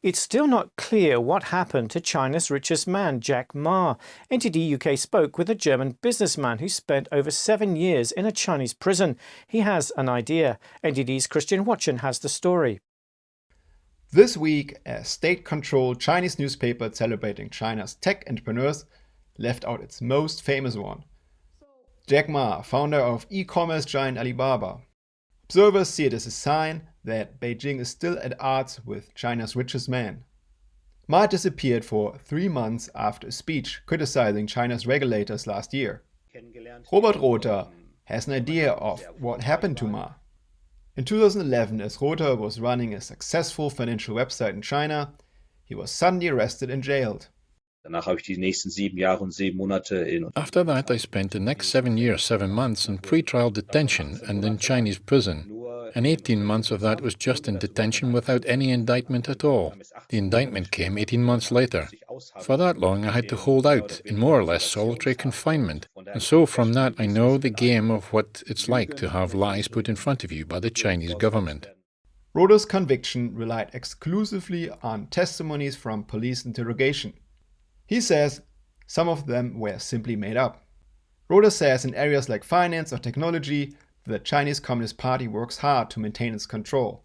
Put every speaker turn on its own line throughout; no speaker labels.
It's still not clear what happened to China's richest man, Jack Ma. NTD UK spoke with a German businessman who spent over 7 years in a Chinese prison. He has an idea. NTD's Christian Watchen has the story.
This week, a state-controlled Chinese newspaper celebrating China's tech entrepreneurs left out its most famous one. Jack Ma, founder of e-commerce giant Alibaba. Observers see it as a sign that Beijing is still at odds with China's richest man. Ma disappeared for 3 months after a speech criticizing China's regulators last year. Robert Rother has an idea of what happened to Ma. In 2011, as Rother was running a successful financial website in China, he was suddenly arrested and jailed.
After
That, I spent the next 7 years, 7 months in pre-trial detention and in Chinese prison. And 18 months of that was just in detention without any indictment at all. The indictment came 18 months later. For that long, I had to hold out in more or less solitary confinement. And so from that, I know the game of what it's like to have lies put in front of you by the Chinese government.
Rother's conviction relied exclusively on testimonies from police interrogation. He says some of them were simply made up. Rother says in areas like finance or technology, the Chinese Communist Party works hard to maintain its control.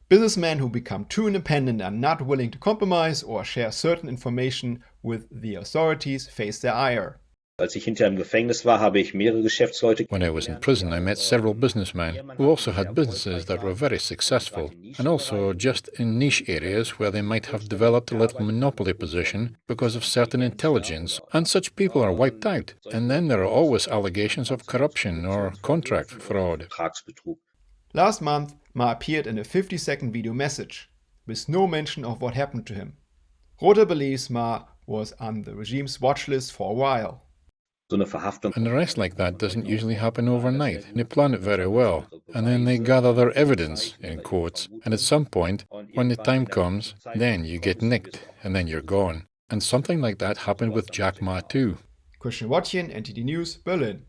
Businessmen who become too independent and not willing to compromise or share certain information with the authorities face their ire.
When
I was in prison, I met several businessmen who also had businesses that were very successful, and also just in niche areas where they might have developed a little monopoly position because of certain intelligence, and such people are wiped out. And then there are always allegations of corruption or contract fraud.
Last month, Ma appeared in a 50-second video message, with no mention of what happened to him. Rother believes Ma was on the regime's watch list for a while.
An arrest like that doesn't usually happen overnight. They plan it very well, and then they gather their evidence, in quotes, and at some point, when the time comes, then you get nicked, and then you're gone. And something like that happened with Jack Ma too.
Christian Watchen, NTD News, Berlin.